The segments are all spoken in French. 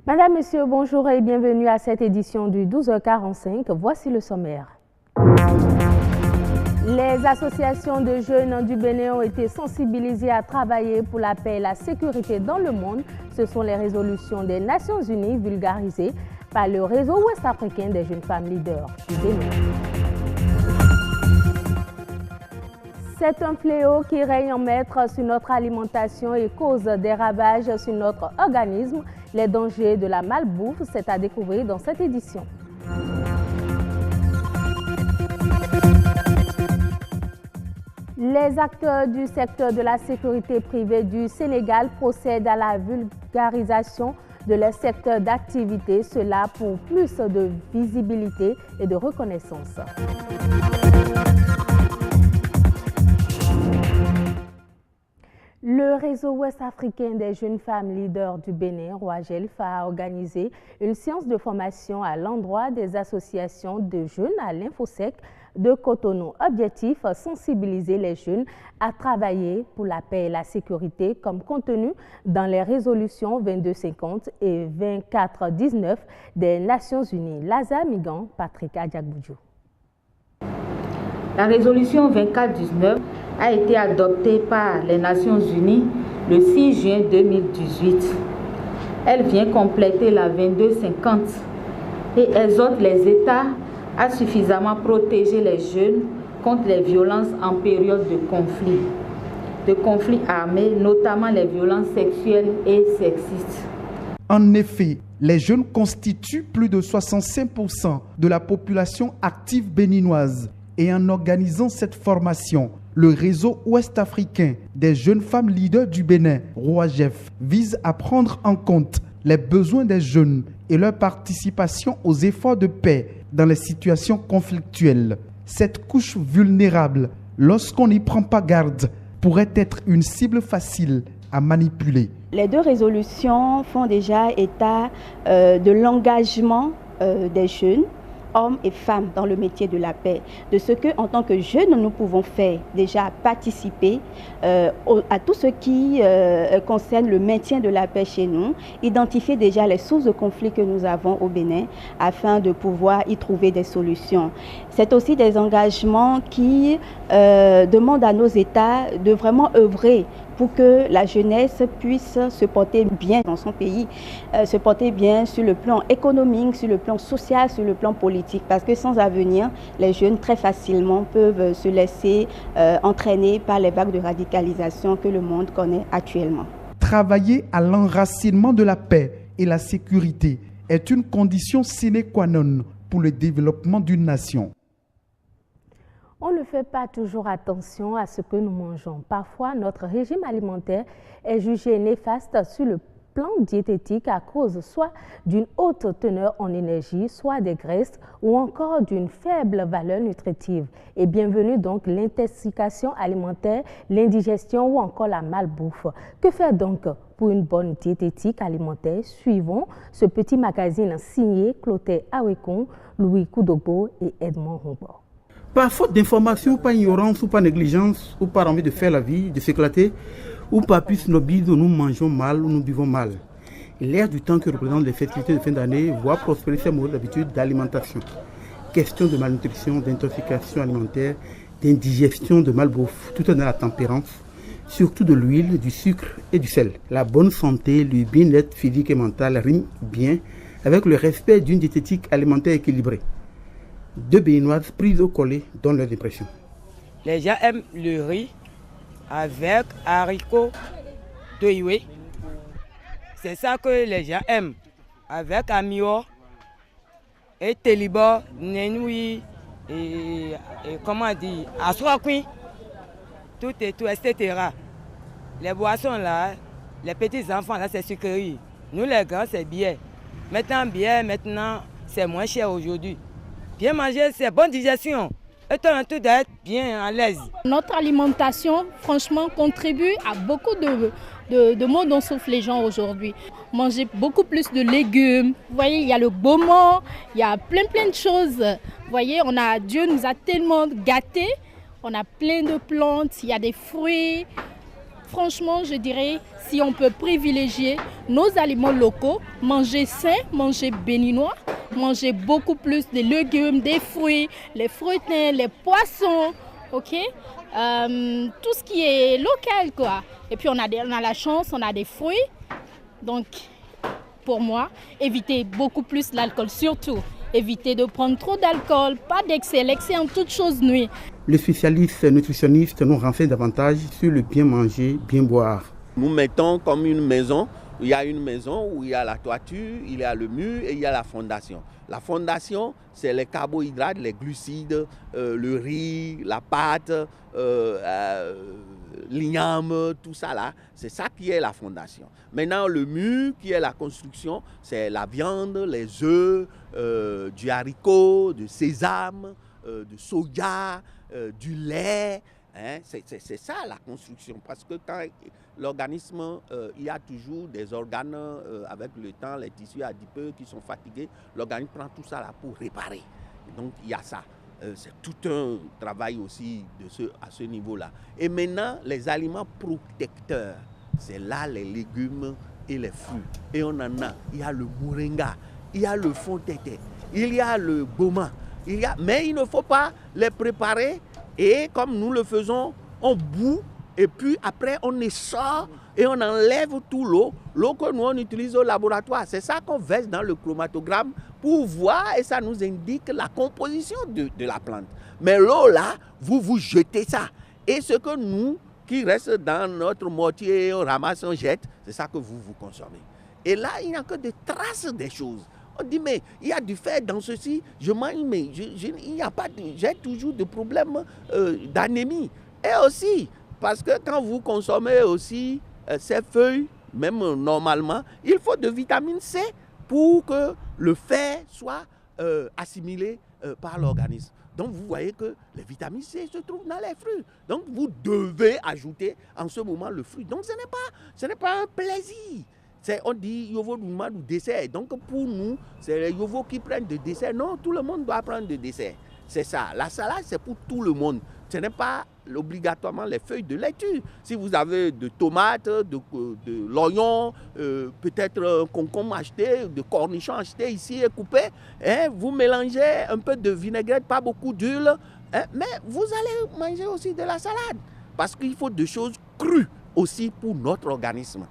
Madame, Monsieur, bonjour et bienvenue à cette édition du 12h45. Voici le sommaire. Les associations de jeunes du Bénin ont été sensibilisées à travailler pour la paix et la sécurité dans le monde. Ce sont les résolutions des Nations Unies vulgarisées par le réseau ouest-africain des jeunes femmes leaders du Bénin. C'est un fléau qui règne en maître sur notre alimentation et cause des ravages sur notre organisme. Les dangers de la malbouffe, c'est à découvrir dans cette édition. Les acteurs du secteur de la sécurité privée du Sénégal procèdent à la vulgarisation de leur secteur d'activité, cela pour plus de visibilité et de reconnaissance. Le réseau ouest-africain des jeunes femmes leaders du Bénin, ROAGELF, a organisé une séance de formation à l'endroit des associations de jeunes à l'Infosec de Cotonou. Objectif, sensibiliser les jeunes à travailler pour la paix et la sécurité comme contenu dans les résolutions 2250 et 2419 des Nations Unies. Laza Migan, Patrick Adjagboudjou. La résolution 2419 a été adoptée par les Nations Unies le 6 juin 2018. Elle vient compléter la 2250 et exhorte les États à suffisamment protéger les jeunes contre les violences en période de conflits armés, notamment les violences sexuelles et sexistes. En effet, les jeunes constituent plus de 65% de la population active béninoise. Et en organisant cette formation, le réseau ouest-africain des jeunes femmes leaders du Bénin, ROAGEF, vise à prendre en compte les besoins des jeunes et leur participation aux efforts de paix dans les situations conflictuelles. Cette couche vulnérable, lorsqu'on n'y prend pas garde, pourrait être une cible facile à manipuler. Les deux résolutions font déjà état de l'engagement des jeunes, hommes et femmes dans le métier de la paix, de ce que, en tant que jeunes, nous pouvons faire, déjà participer à tout ce qui concerne le maintien de la paix chez nous, identifier déjà les sources de conflits que nous avons au Bénin afin de pouvoir y trouver des solutions. C'est aussi des engagements qui demandent à nos États de vraiment œuvrer pour que la jeunesse puisse se porter bien dans son pays, se porter bien sur le plan économique, sur le plan social, sur le plan politique. Parce que sans avenir, les jeunes très facilement peuvent se laisser entraîner par les vagues de radicalisation que le monde connaît actuellement. Travailler à l'enracinement de la paix et la sécurité est une condition sine qua non pour le développement d'une nation. On ne fait pas toujours attention à ce que nous mangeons. Parfois, notre régime alimentaire est jugé néfaste sur le plan diététique à cause soit d'une haute teneur en énergie, soit des graisses ou encore d'une faible valeur nutritive. Et bienvenue donc l'intoxication alimentaire, l'indigestion ou encore la malbouffe. Que faire donc pour une bonne diététique alimentaire? Suivons ce petit magazine signé Clotaire Awekon, Louis Koudogbo et Edmond Rombord. Par faute d'information, par ignorance ou par négligence, ou par envie de faire la vie, de s'éclater, ou par plus snobisme, nous mangeons mal ou nous buvons mal. L'air du temps que représentent les festivités de fin d'année voit prospérer ces mauvaises habitudes d'alimentation. Question de malnutrition, d'intoxication alimentaire, d'indigestion, de malbouffe, tout dans la tempérance, surtout de l'huile, du sucre et du sel. La bonne santé, le bien-être physique et mental riment bien avec le respect d'une diététique alimentaire équilibrée. Deux béninoises prises au collet donnent leurs impressions. Les gens aiment le riz avec haricots toyoué. C'est ça que les gens aiment. Avec amio et télibo, nénoui et comment dire, assoakui, tout et tout, etc. Les boissons là, les petits enfants là, c'est sucrerie. Nous les grands, c'est bière. Maintenant, c'est moins cher aujourd'hui. Bien manger, c'est bonne digestion. Et tout doit être bien à l'aise. Notre alimentation, franchement, contribue à beaucoup de maux dont souffrent les gens aujourd'hui. Manger beaucoup plus de légumes. Vous voyez, il y a le beaumont, il y a plein de choses. Vous voyez, Dieu nous a tellement gâtés. On a plein de plantes, il y a des fruits. Franchement, je dirais, si on peut privilégier nos aliments locaux, manger sain, manger béninois, manger beaucoup plus de légumes, des fruits, les fruitins, les poissons, ok? Tout ce qui est local, quoi. Et puis on a la chance, on a des fruits. Donc, pour moi, éviter beaucoup plus l'alcool, surtout. Éviter de prendre trop d'alcool, pas d'excès. L'excès en toute chose nuit. Les spécialistes nutritionnistes nous renseignent davantage sur le bien manger, bien boire. Nous mettons comme une maison. Il y a une maison où il y a la toiture, il y a le mur et il y a la fondation. La fondation, c'est les carbohydrates, les glucides, le riz, la pâte, l'igname, tout ça là. C'est ça qui est la fondation. Maintenant, le mur qui est la construction, c'est la viande, les œufs, du haricot, du sésame, du soja, du lait. Hein, c'est ça la construction, parce que quand l'organisme, il y a toujours des organes avec le temps, les tissus adipeux qui sont fatigués, l'organisme prend tout ça là pour réparer. Et donc il y a ça. C'est tout un travail aussi à ce niveau-là. Et maintenant, les aliments protecteurs, c'est là les légumes et les fruits. Et on en a, il y a le moringa, il y a le fontété, il y a le goma, mais il ne faut pas les préparer. Et comme nous le faisons, on bout et puis après on essore et on enlève tout l'eau que nous on utilise au laboratoire. C'est ça qu'on verse dans le chromatogramme pour voir et ça nous indique la composition de la plante. Mais l'eau là, vous jetez ça. Et ce que nous, qui reste dans notre mortier, on ramasse, on jette, c'est ça que vous consommez. Et là, il n'y a que des traces des choses. On dit, mais il y a du fer dans ceci, je mange, mais il n'y a pas j'ai toujours des problèmes d'anémie. Et aussi, parce que quand vous consommez aussi ces feuilles, même normalement, il faut de vitamine C pour que le fer soit assimilé par l'organisme. Donc vous voyez que les vitamines C se trouvent dans les fruits. Donc vous devez ajouter en ce moment le fruit. Donc ce n'est pas un plaisir. On dit yovo du dessert. Donc pour nous, c'est les yovo qui prennent de dessert. Non, tout le monde doit prendre de dessert. C'est ça. La salade, c'est pour tout le monde. Ce n'est pas obligatoirement les feuilles de laitue. Si vous avez de tomates, de l'oignon, peut-être un concombre acheté, de cornichons achetés ici et coupés, hein, vous mélangez un peu de vinaigrette, pas beaucoup d'huile, hein, mais vous allez manger aussi de la salade. Parce qu'il faut des choses crues aussi pour notre organisme.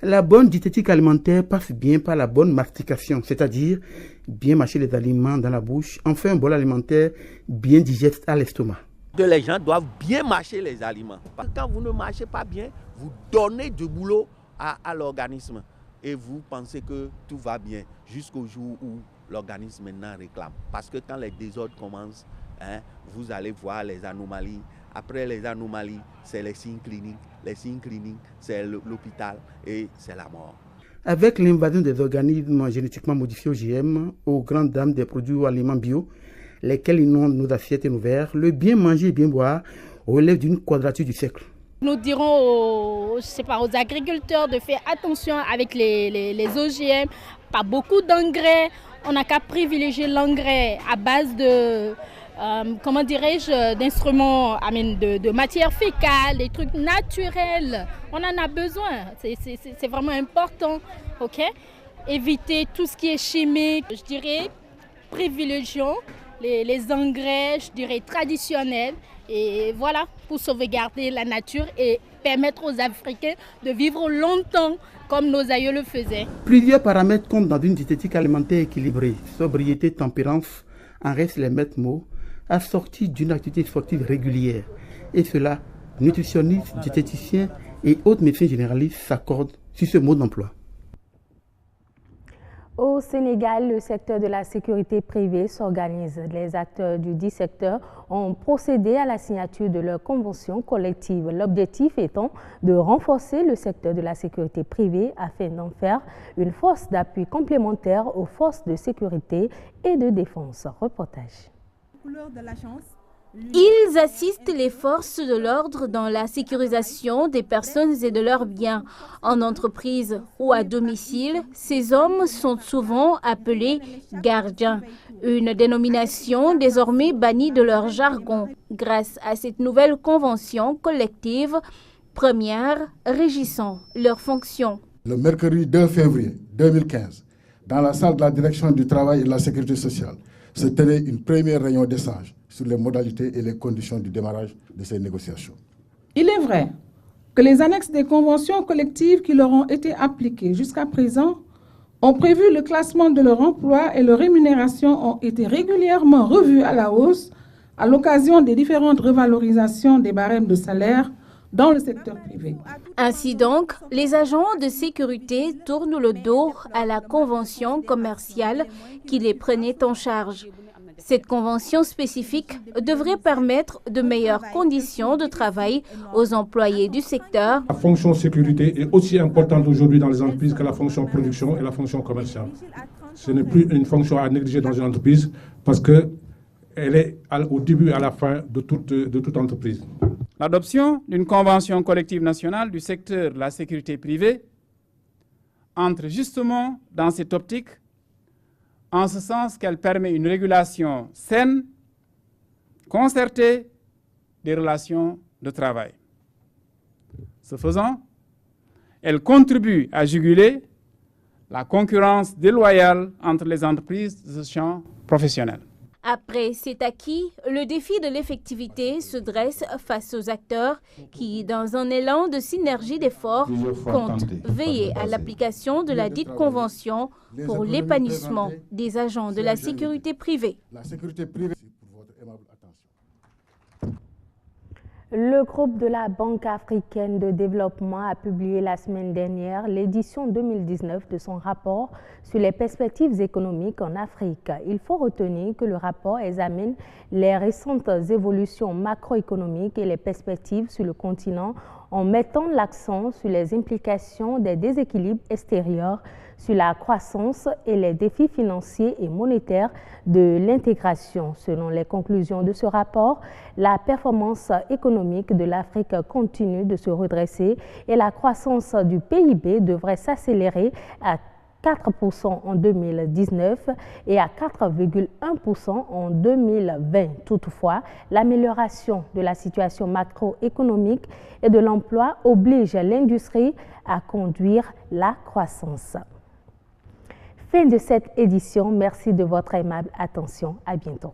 La bonne diététique alimentaire passe bien par la bonne mastication, c'est-à-dire bien mâcher les aliments dans la bouche, enfin un bol alimentaire bien digeste à l'estomac. Les gens doivent bien mâcher les aliments. Parce que quand vous ne mâchez pas bien, vous donnez du boulot à l'organisme. Et vous pensez que tout va bien jusqu'au jour où l'organisme maintenant réclame. Parce que quand les désordres commencent, hein, vous allez voir les anomalies. Après les anomalies, c'est les signes cliniques. Les signes cliniques, c'est l'hôpital et c'est la mort. Avec l'invasion des organismes génétiquement modifiés OGM aux grandes dames des produits ou aliments bio, lesquels inondent nos assiettes et nos verres, le bien manger et bien boire relève d'une quadrature du cercle. Nous dirons aux agriculteurs de faire attention avec les OGM, pas beaucoup d'engrais. On n'a qu'à privilégier l'engrais à base de... d'instruments, de matières fécales, des trucs naturels. On en a besoin, c'est vraiment important, ok? Éviter tout ce qui est chimique, je dirais, privilégions les engrais, je dirais, traditionnels. Et voilà, pour sauvegarder la nature et permettre aux Africains de vivre longtemps comme nos aïeux le faisaient. Plusieurs paramètres comptent dans une diététique alimentaire équilibrée. Sobriété, tempérance, en restent les maîtres mots, assortis d'une activité sportive régulière. Et cela, nutritionnistes, diététiciens et autres médecins généralistes s'accordent sur ce mode d'emploi. Au Sénégal, le secteur de la sécurité privée s'organise. Les acteurs du dit secteur ont procédé à la signature de leur convention collective. L'objectif étant de renforcer le secteur de la sécurité privée afin d'en faire une force d'appui complémentaire aux forces de sécurité et de défense. Reportage. Ils assistent les forces de l'ordre dans la sécurisation des personnes et de leurs biens. En entreprise ou à domicile, ces hommes sont souvent appelés gardiens, une dénomination désormais bannie de leur jargon. Grâce à cette nouvelle convention collective, premières régissant leurs fonctions. Le mercredi 2 février 2015, dans la salle de la direction du travail et de la sécurité sociale, se tenait une première réunion d'échange sur les modalités et les conditions du démarrage de ces négociations. Il est vrai que les annexes des conventions collectives qui leur ont été appliquées jusqu'à présent ont prévu le classement de leur emploi et leurs rémunérations ont été régulièrement revues à la hausse à l'occasion des différentes revalorisations des barèmes de salaire dans le secteur privé. Ainsi donc, les agents de sécurité tournent le dos à la convention commerciale qui les prenait en charge. Cette convention spécifique devrait permettre de meilleures conditions de travail aux employés du secteur. La fonction sécurité est aussi importante aujourd'hui dans les entreprises que la fonction production et la fonction commerciale. Ce n'est plus une fonction à négliger dans une entreprise parce qu'elle est au début et à la fin de toute entreprise. L'adoption d'une convention collective nationale du secteur de la sécurité privée entre justement dans cette optique, en ce sens qu'elle permet une régulation saine, concertée des relations de travail. Ce faisant, elle contribue à juguler la concurrence déloyale entre les entreprises de ce champ professionnel. Après cet acquis, le défi de l'effectivité se dresse face aux acteurs qui, dans un élan de synergie d'efforts, comptent veiller à l'application de la dite convention pour l'épanouissement des agents de la sécurité privée. Le groupe de la Banque africaine de développement a publié la semaine dernière l'édition 2019 de son rapport sur les perspectives économiques en Afrique. Il faut retenir que le rapport examine les récentes évolutions macroéconomiques et les perspectives sur le continent en mettant l'accent sur les implications des déséquilibres extérieurs, sur la croissance et les défis financiers et monétaires de l'intégration. Selon les conclusions de ce rapport, la performance économique de l'Afrique continue de se redresser et la croissance du PIB devrait s'accélérer à 4% en 2019 et à 4,1% en 2020. Toutefois, l'amélioration de la situation macroéconomique et de l'emploi oblige l'industrie à conduire la croissance. Fin de cette édition. Merci de votre aimable attention. À bientôt.